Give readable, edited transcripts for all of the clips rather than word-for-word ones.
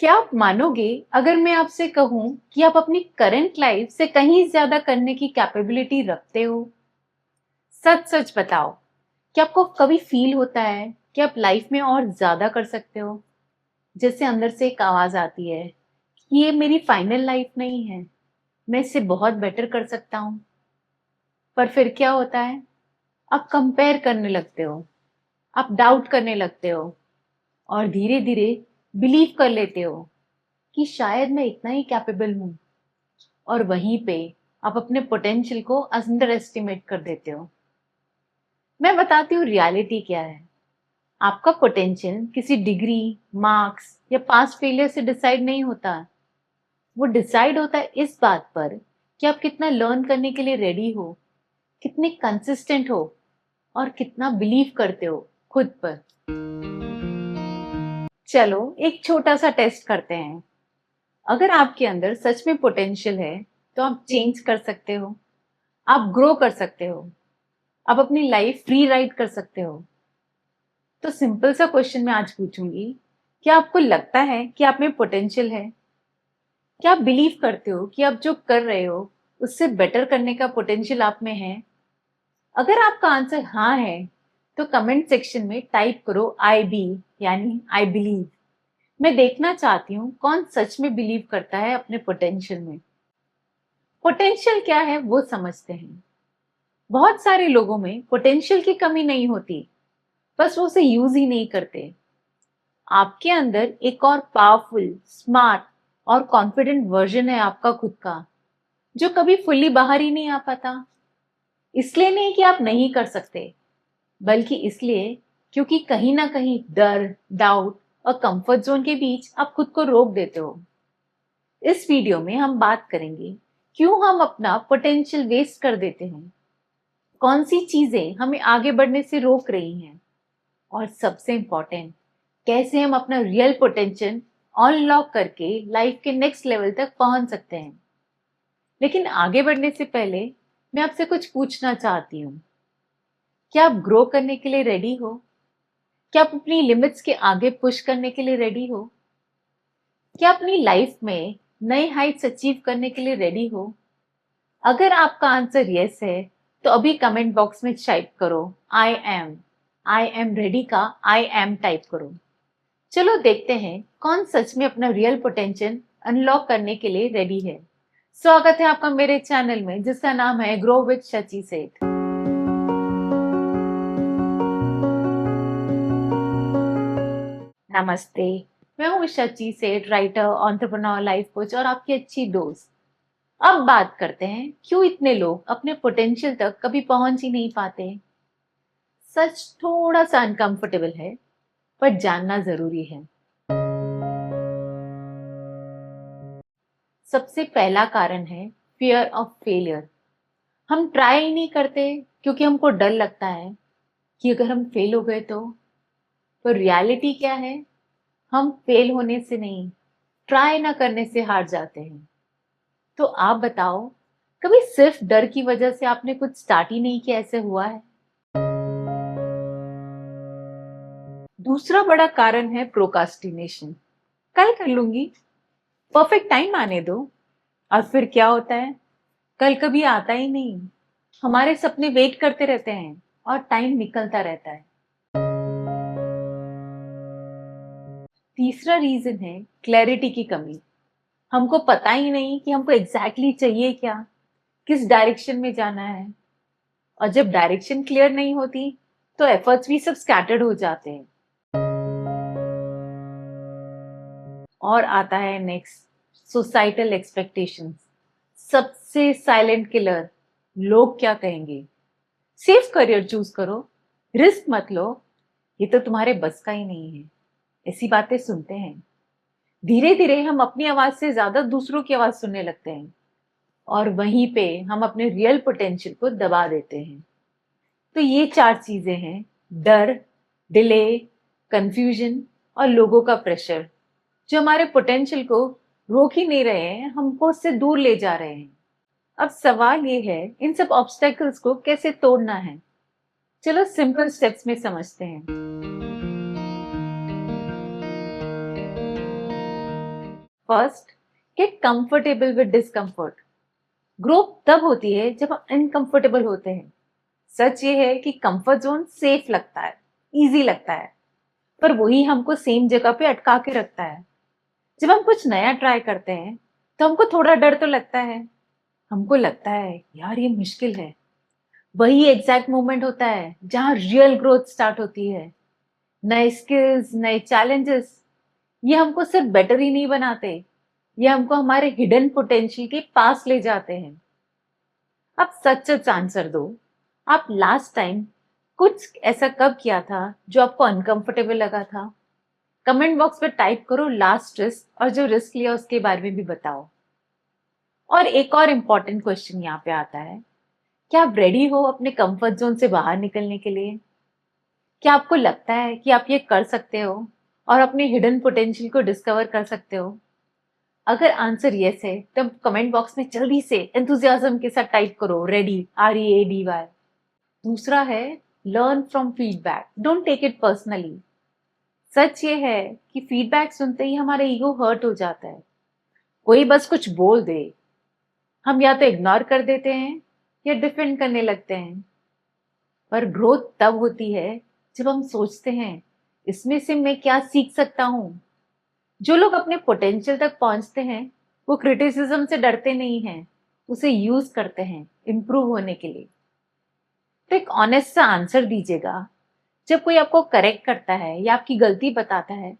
क्या आप मानोगे अगर मैं आपसे कहूं कि आप अपनी करंट लाइफ से कहीं ज्यादा करने की कैपेबिलिटी रखते हो? सच सच बताओ। क्या आपको कभी फील होता है कि आप लाइफ में और ज्यादा कर सकते हो? जैसे अंदर से एक आवाज आती है कि ये मेरी फाइनल लाइफ नहीं है, मैं इससे बहुत बेटर कर सकता हूँ। पर फिर क्या होता है? आप कंपेयर करने लगते हो, आप डाउट करने लगते हो और धीरे धीरे बिलीव कर लेते हो कि शायद मैं इतना ही कैपेबल हूँ। और वहीं पे आप अपने पोटेंशियल को अंडर एस्टिमेट कर देते हो। मैं बताती हूँ रियलिटी क्या है। आपका पोटेंशियल किसी डिग्री, मार्क्स या पास्ट फेलियर से डिसाइड नहीं होता। वो डिसाइड होता है इस बात पर कि आप कितना लर्न करने के लिए रेडी हो, कितने कंसिस्टेंट हो और कितना बिलीव करते हो खुद पर। चलो एक छोटा सा टेस्ट करते हैं। अगर आपके अंदर सच में पोटेंशियल है तो आप चेंज कर सकते हो, आप ग्रो कर सकते हो, आप अपनी लाइफ फ्री राइड कर सकते हो। तो सिंपल सा क्वेश्चन मैं आज पूछूंगी, क्या आपको लगता है कि आप में पोटेंशियल है? क्या आप बिलीव करते हो कि आप जो कर रहे हो उससे बेटर करने का पोटेंशियल आप में है? अगर आपका आंसर हाँ है तो कमेंट सेक्शन में टाइप करो आई बी, यानी आई बिलीव। मैं देखना चाहती हूँ कौन सच में बिलीव करता है अपने पोटेंशियल में। पोटेंशियल क्या है वो समझते हैं। बहुत सारे लोगों में पोटेंशियल की कमी नहीं होती, बस वो उसे यूज ही नहीं करते। आपके अंदर एक और पावरफुल, स्मार्ट और कॉन्फिडेंट वर्जन है आपका खुद का, जो कभी फुल्ली बाहर ही नहीं आ पाता। इसलिए नहीं कि आप नहीं कर सकते, बल्कि इसलिए क्योंकि कहीं ना कहीं डर, डाउट और कंफर्ट जोन के बीच आप खुद को रोक देते हो। इस वीडियो में हम बात करेंगे क्यों हम अपना पोटेंशियल वेस्ट कर देते हैं, कौन सी चीजें हमें आगे बढ़ने से रोक रही हैं, और सबसे इंपॉर्टेंट, कैसे हम अपना रियल पोटेंशियल अनलॉक करके लाइफ के नेक्स्ट लेवल तक पहुंच सकते हैं। लेकिन आगे बढ़ने से पहले मैं आपसे कुछ पूछना चाहती हूँ। क्या आप ग्रो करने के लिए रेडी हो? क्या आप अपनी लिमिट्स के आगे पुश करने के लिए रेडी हो? क्या अपनी लाइफ में नए हाइट्स अचीव करने के लिए रेडी हो? अगर आपका आंसर यस है तो अभी कमेंट बॉक्स में टाइप करो आई एम रेडी का आई एम टाइप करो। चलो देखते हैं कौन सच में अपना रियल पोटेंशियल अनलॉक करने के लिए रेडी है। स्वागत है आपका मेरे चैनल में जिसका नाम है ग्रो विद शची सेठ। नमस्ते, मैं हूँ शची सेठ, राइटर, एंटरप्रेन्योर, लाइफ कोच और आपकी अच्छी दोस्त। अब बात करते हैं क्यों इतने लोग अपने पोटेंशियल तक कभी पहुंच ही नहीं पाते। सच थोड़ा सा अनकंफर्टेबल है, पर जानना जरूरी है। सबसे पहला कारण है फियर ऑफ फेलियर। हम ट्राई ही नहीं करते क्योंकि हमको डर लगता है कि अगर हम फेल हो गए तो रियलिटी क्या है? हम फेल होने से नहीं, ट्राई ना करने से हार जाते हैं। तो आप बताओ, कभी सिर्फ डर की वजह से आपने कुछ स्टार्ट ही नहीं किया, ऐसे हुआ है? दूसरा बड़ा कारण है प्रोकास्टिनेशन। कल कर लूंगी, परफेक्ट टाइम आने दो। और फिर क्या होता है? कल कभी आता ही नहीं। हमारे सपने वेट करते रहते हैं और टाइम निकलता रहता है। तीसरा रीजन है क्लैरिटी की कमी। हमको पता ही नहीं कि हमको एग्जैक्टली चाहिए क्या, किस डायरेक्शन में जाना है। और जब डायरेक्शन क्लियर नहीं होती तो एफर्ट्स भी सब स्कैटर्ड हो जाते हैं। और आता है नेक्स्ट, सोसाइटल एक्सपेक्टेशंस। सबसे साइलेंट किलर, लोग क्या कहेंगे। सेफ करियर चूज करो, रिस्क मत लो, ये तो तुम्हारे बस का ही नहीं है, ऐसी बातें सुनते हैं। धीरे धीरे हम अपनी आवाज से ज्यादा दूसरों की आवाज सुनने लगते हैं और वहीं पे हम अपने रियल पोटेंशियल को दबा देते हैं। तो ये चार चीजें हैं, डर, डिले, कंफ्यूजन और लोगों का प्रेशर, जो हमारे पोटेंशियल को रोक ही नहीं रहे हैं, हमको उससे दूर ले जा रहे हैं। अब सवाल ये है, इन सब ऑब्स्टेकल्स को कैसे तोड़ना है। चलो सिंपल स्टेप्स में समझते हैं। First, get comfortable with discomfort. Grow तब होती है जब हम अनकंफर्टेबल होते हैं। सच ये है कि कंफर्ट जोन सेफ लगता है, इजी लगता है, पर वही हमको सेम जगह पे अटका के रखता है। जब हम कुछ नया ट्राई करते हैं तो हमको थोड़ा डर तो लगता है। हमको लगता है यार ये मुश्किल है। वही एग्जैक्ट मोमेंट होता है जहां रियल ग्रोथ स्टार्ट होती है। नए स्किल्स, नए चैलेंजेस, ये हमको सिर्फ बेटर ही नहीं बनाते, ये हमको हमारे हिडन पोटेंशियल के पास ले जाते हैं। अब सच सच आंसर दो, आप लास्ट टाइम कुछ ऐसा कब किया था जो आपको अनकंफर्टेबल लगा था? कमेंट बॉक्स में टाइप करो लास्ट रिस्क, और जो रिस्क लिया उसके बारे में भी बताओ। और एक और इम्पॉर्टेंट क्वेश्चन यहाँ पे आता है, क्या आप रेडी हो अपने कंफर्ट जोन से बाहर निकलने के लिए? क्या आपको लगता है कि आप ये कर सकते हो और अपने हिडन पोटेंशियल को डिस्कवर कर सकते हो? अगर आंसर यस है तो कमेंट बॉक्स में जल्दी से एंथुजियाज्म के साथ टाइप करो रेडी, READY। दूसरा है, learn from feedback, don't take it personally. सच ये है कि फीडबैक सुनते ही हमारा ईगो हर्ट हो जाता है। कोई बस कुछ बोल दे, हम या तो इग्नोर कर देते हैं या डिफेंड करने लगते हैं। पर ग्रोथ तब होती है जब हम सोचते हैं इसमें से मैं क्या सीख सकता हूँ। जो लोग अपने पोटेंशियल तक पहुंचते हैं वो क्रिटिसिज्म से डरते नहीं हैं, उसे यूज करते हैं इम्प्रूव होने के लिए। तो एक ऑनेस्ट सा आंसर दीजिएगा, जब कोई आपको करेक्ट करता है या आपकी गलती बताता है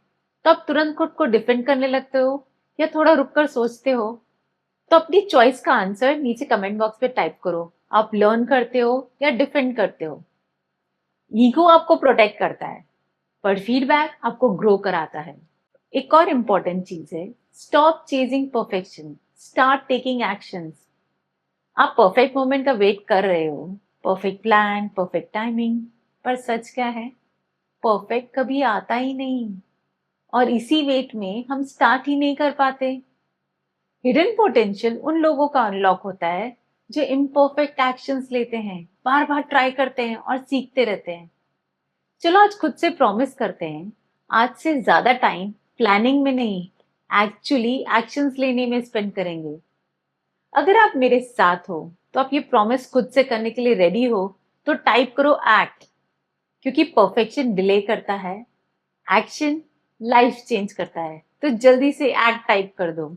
तो आप तुरंत खुद को डिफेंड करने लगते हो या थोड़ा रुककर सोचते हो? तो अपनी चॉइस का आंसर नीचे कमेंट बॉक्स पे टाइप करो। आप लर्न करते हो या डिफेंड करते हो? ईगो आपको प्रोटेक्ट करता है, पर फीडबैक आपको ग्रो कराता है। एक और इम्पॉर्टेंट चीज है, stop chasing perfection, start taking actions. आप परफेक्ट मोमेंट का वेट कर रहे हो, परफेक्ट प्लान, परफेक्ट टाइमिंग, पर सच क्या है, परफेक्ट कभी आता ही नहीं। और इसी वेट में हम स्टार्ट ही नहीं कर पाते। हिडन पोटेंशियल उन लोगों का अनलॉक होता है जो इम्परफेक्ट एक्शंस लेते हैं, बार बार ट्राई करते हैं और सीखते रहते हैं। चलो आज खुद से प्रॉमिस करते हैं, आज से ज्यादा टाइम प्लानिंग में नहीं, एक्चुअली एक्शंस लेने में स्पेंड करेंगे। अगर आप मेरे साथ हो तो आप ये प्रॉमिस खुद से करने के लिए रेडी हो, तो टाइप करो एक्ट, क्योंकि परफेक्शन डिले करता है, एक्शन लाइफ चेंज करता है। तो जल्दी से एक्ट टाइप कर दो।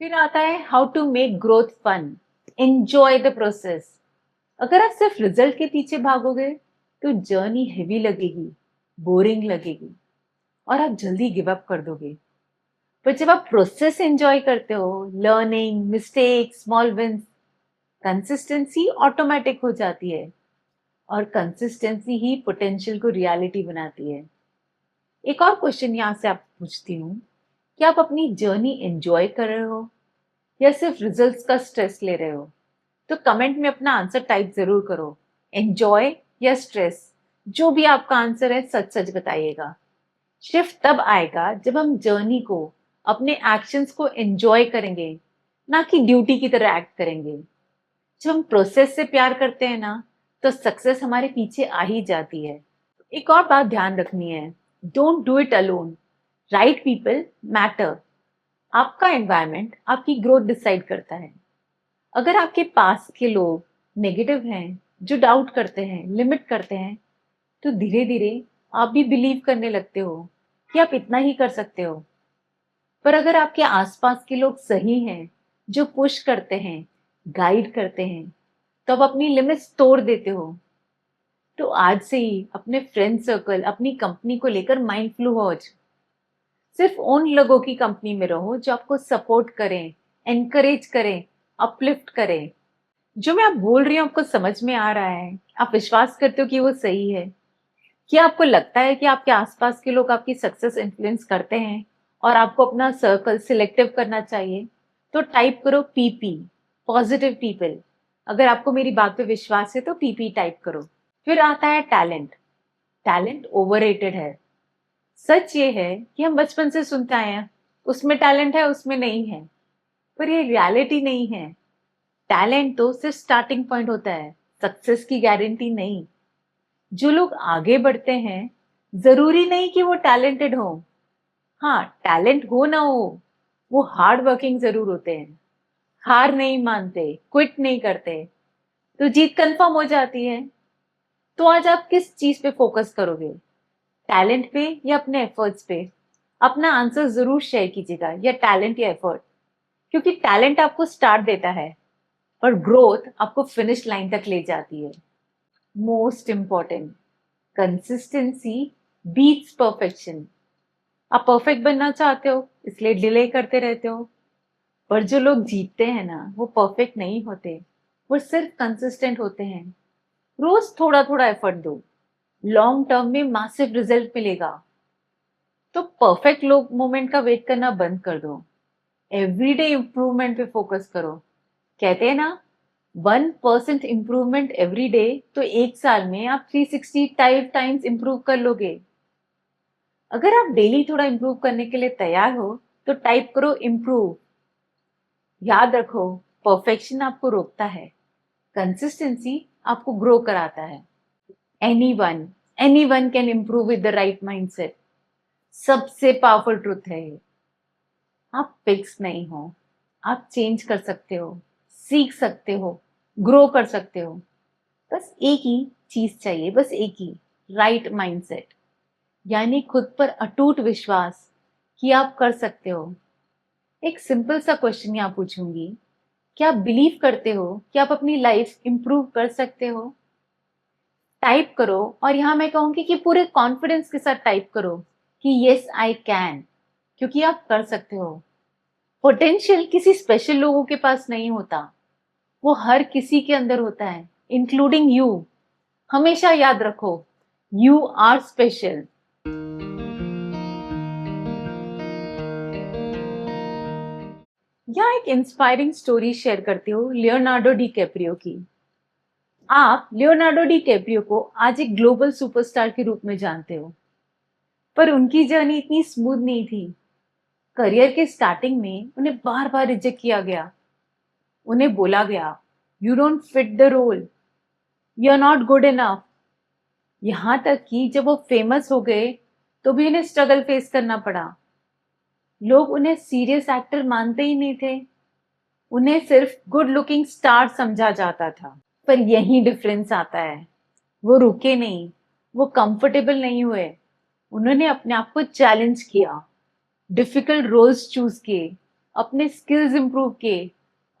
फिर आता है how to make growth fun, enjoy the process. अगर आप सिर्फ रिजल्ट के पीछे भागोगे तो जर्नी हेवी लगेगी, बोरिंग लगेगी और आप जल्दी गिव अप कर दोगे। पर जब आप प्रोसेस एंजॉय करते हो, learning, mistake, small wins, consistency automatic हो जाती है। और कंसिस्टेंसी ही पोटेंशियल को रियलिटी बनाती है। एक और क्वेश्चन यहाँ से आप पूछती हूँ, क्या आप अपनी जर्नी एंजॉय कर रहे हो या सिर्फ रिजल्ट्स का स्ट्रेस ले रहे हो? तो कमेंट में अपना आंसर टाइप जरूर करो, एंजॉय या स्ट्रेस। जो भी आपका आंसर है सच सच बताइएगा। शिफ्ट तब आएगा जब हम जर्नी को, अपने एक्शंस को एंजॉय करेंगे, ना कि ड्यूटी की तरह एक्ट करेंगे। जब हम प्रोसेस से प्यार करते हैं ना, तो सक्सेस हमारे पीछे आ ही जाती है। एक और बात ध्यान रखनी है, don't do it alone, right people matter. आपका एनवायरनमेंट आपकी ग्रोथ डिसाइड करता है। अगर आपके पास के लोग नेगेटिव हैं, जो डाउट करते हैं, लिमिट करते हैं, तो धीरे धीरे आप भी बिलीव करने लगते हो कि आप इतना ही कर सकते हो। पर अगर आपके आसपास के लोग सही हैं, जो पुश करते हैं, गाइड करते हैं, तो आप अपनी लिमिट्स तोड़ देते हो। तो आज से ही अपने फ्रेंड सर्कल, अपनी कंपनी को लेकर माइंडफुल हो। सिर्फ उन लोगों की कंपनी में रहो जो आपको सपोर्ट करें, एनकरेज करें, अपलिफ्ट करें। जो मैं आप बोल रही हूँ आपको समझ में आ रहा है? आप विश्वास करते हो कि वो सही है? क्या आपको लगता है कि आपके आसपास के लोग आपकी सक्सेस इन्फ्लुएंस करते हैं और आपको अपना सर्कल सिलेक्टिव करना चाहिए? तो टाइप करो PP, पॉजिटिव पीपल। अगर आपको मेरी बात पे विश्वास है तो PP टाइप करो। फिर आता है टैलेंट। टैलेंट ओवररेटेड है। सच ये है कि हम बचपन से सुनते आए हैं उसमें टैलेंट है, उसमें नहीं है, पर ये रियलिटी नहीं है। टैलेंट तो सिर्फ स्टार्टिंग पॉइंट होता है, सक्सेस की गारंटी नहीं। जो लोग आगे बढ़ते हैं जरूरी नहीं कि वो टैलेंटेड हो। हाँ, टैलेंट हो ना हो, वो हार्ड वर्किंग जरूर होते हैं, हार नहीं मानते, क्विट नहीं करते, तो जीत कंफर्म हो जाती है। तो आज आप किस चीज पे फोकस करोगे, टैलेंट पे या अपने एफर्ट्स पे? अपना आंसर जरूर शेयर कीजिएगा, या टैलेंट या एफर्ट, क्योंकि टैलेंट आपको स्टार्ट देता है पर ग्रोथ आपको फिनिश लाइन तक ले जाती है। Most important, consistency beats perfection. आप परफेक्ट बनना चाहते हो इसलिए डिले करते रहते हो, पर जो लोग जीतते हैं ना वो परफेक्ट नहीं होते, वो सिर्फ कंसिस्टेंट होते हैं। रोज थोड़ा थोड़ा एफर्ट दो, लॉन्ग टर्म में मैसिव रिजल्ट मिलेगा। तो परफेक्ट लोग मोमेंट का वेट करना बंद कर दो, एवरीडे इम्प्रूवमेंट पे फोकस करो। कहते हैं ना, 1% इम्प्रूवमेंट एवरी डे, तो एक साल में आप 365 टाइम्स इम्प्रूव कर लोगे। अगर आप डेली थोड़ा इम्प्रूव करने के लिए तैयार हो तो टाइप करो इम्प्रूव। याद रखो, परफेक्शन आपको रोकता है, कंसिस्टेंसी आपको ग्रो कराता है। Anyone anyone can improve with the right mindset. सबसे पावरफुल ट्रुथ है ये। आप फिक्स नहीं हो, आप चेंज कर सकते हो, सीख सकते हो, ग्रो कर सकते हो। बस एक ही चीज चाहिए, बस एक ही, राइट माइंडसेट, यानी खुद पर अटूट विश्वास कि आप कर सकते हो। एक सिंपल सा क्वेश्चन यहाँ पूछूंगी, क्या आप बिलीव करते हो कि आप अपनी लाइफ इंप्रूव कर सकते हो? टाइप करो, और यहाँ मैं कहूंगी कि पूरे कॉन्फिडेंस के साथ टाइप करो कि यस आई कैन, क्योंकि आप कर सकते हो। पोटेंशियल किसी स्पेशल लोगों के पास नहीं होता, वो हर किसी के अंदर होता है, इंक्लूडिंग यू। हमेशा याद रखो, यू आर स्पेशल। यहाँ एक इंस्पायरिंग स्टोरी शेयर करती हूँ लियोनार्डो डी कैप्रियो की। आप लियोनार्डो डी कैप्रियो को आज एक ग्लोबल सुपरस्टार के रूप में जानते हो, पर उनकी जर्नी इतनी स्मूथ नहीं थी। करियर के स्टार्टिंग में उन्हें बार बार रिजेक्ट किया गया। उन्हें बोला गया, you don't fit the role, you are not good enough. यहाँ तक कि जब वो फेमस हो गए तो भी उन्हें स्ट्रगल फेस करना पड़ा। लोग उन्हें सीरियस एक्टर मानते ही नहीं थे, उन्हें सिर्फ गुड लुकिंग स्टार समझा जाता था। पर यही डिफरेंस आता है, वो रुके नहीं, वो कंफर्टेबल नहीं हुए, उन्होंने अपने आप को चैलेंज किया, डिफिकल्ट रोल्स चूज किए, अपने स्किल्स इंप्रूव किए,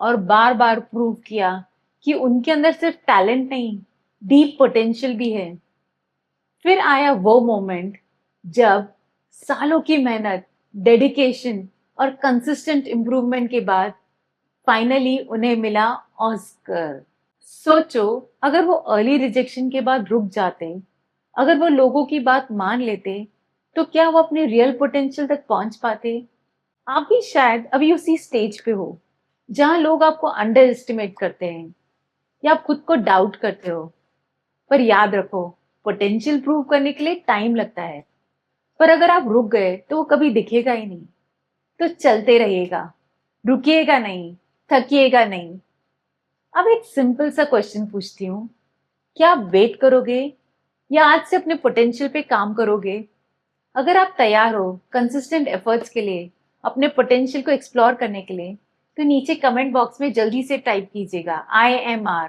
और बार बार प्रूव किया कि उनके अंदर सिर्फ टैलेंट नहीं, डीप पोटेंशियल भी है। फिर आया वो मोमेंट जब सालों की मेहनत, डेडिकेशन और कंसिस्टेंट इम्प्रूवमेंट के बाद फाइनली उन्हें मिला ऑस्कर। सोचो, अगर वो अर्ली रिजेक्शन के बाद रुक जाते, अगर वो लोगों की बात मान लेते, तो क्या वो अपने रियल पोटेंशियल तक पहुंच पाते? आप भी शायद अभी उसी स्टेज पे हो जहां लोग आपको अंडर एस्टिमेट करते हैं या आप खुद को डाउट करते हो। पर याद रखो, पोटेंशियल प्रूव करने के लिए टाइम लगता है, पर अगर आप रुक गए तो वो कभी दिखेगा ही नहीं। तो चलते रहिएगा, रुकिएगा नहीं, थकिएगा नहीं। अब एक सिंपल सा क्वेश्चन पूछती हूँ, क्या आप वेट करोगे या आज से अपने पोटेंशियल पे काम करोगे? अगर आप तैयार हो कंसिस्टेंट एफर्ट्स के लिए, अपने पोटेंशियल को एक्सप्लोर करने के लिए, तो नीचे कमेंट बॉक्स में जल्दी से टाइप कीजिएगा IMR,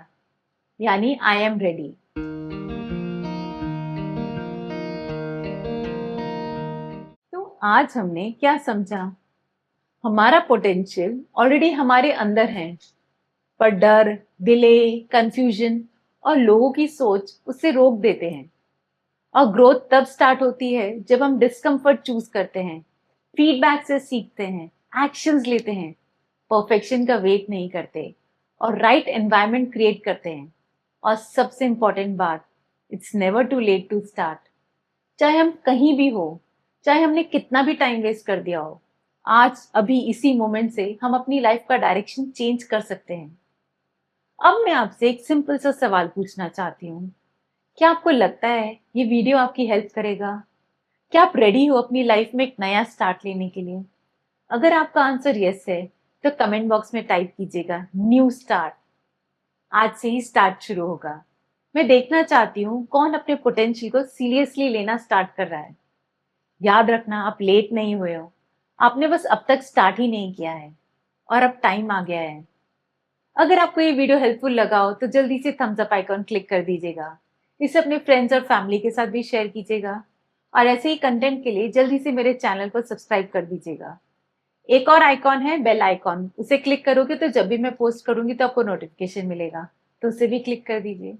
यानी आई एम रेडी। तो आज हमने क्या समझा? हमारा पोटेंशियल ऑलरेडी हमारे अंदर है, पर डर, डिले, कंफ्यूजन और लोगों की सोच उससे रोक देते हैं। और ग्रोथ तब स्टार्ट होती है जब हम डिस्कम्फर्ट चूज करते हैं, फीडबैक से सीखते हैं, एक्शंस लेते हैं, परफेक्शन का वेट नहीं करते, और राइट एनवायरनमेंट क्रिएट करते हैं। और सबसे इंपॉर्टेंट बात, it's never too late to start. चाहे हम कहीं भी हो, चाहे हमने कितना भी टाइम वेस्ट कर दिया हो, आज अभी इसी मोमेंट से हम अपनी लाइफ का डायरेक्शन चेंज कर सकते हैं। अब मैं आपसे एक सिंपल सा सवाल पूछना चाहती हूँ, क्या आपको लगता है ये वीडियो आपकी हेल्प करेगा? क्या आप रेडी हो अपनी लाइफ में एक नया स्टार्ट लेने के लिए? अगर आपका आंसर यस है तो कमेंट बॉक्स में टाइप कीजिएगा न्यू स्टार्ट। आज से ही स्टार्ट शुरू होगा। मैं देखना चाहती हूँ कौन अपने पोटेंशियल को सीरियसली लेना स्टार्ट कर रहा है। याद रखना, आप लेट नहीं हुए हो, आपने बस अब तक स्टार्ट ही नहीं किया है और अब टाइम आ गया है। अगर आपको ये वीडियो हेल्पफुल लगा हो तो जल्दी से थम्स अप आइकॉन क्लिक कर दीजिएगा। इसे अपने फ्रेंड्स और फैमिली के साथ भी शेयर कीजिएगा और ऐसे ही कंटेंट के लिए जल्दी से मेरे चैनल को सब्सक्राइब कर दीजिएगा। एक और आइकॉन है बेल आइकॉन, उसे क्लिक करोगे तो जब भी मैं पोस्ट करूंगी तो आपको नोटिफिकेशन मिलेगा, तो उसे भी क्लिक कर दीजिए।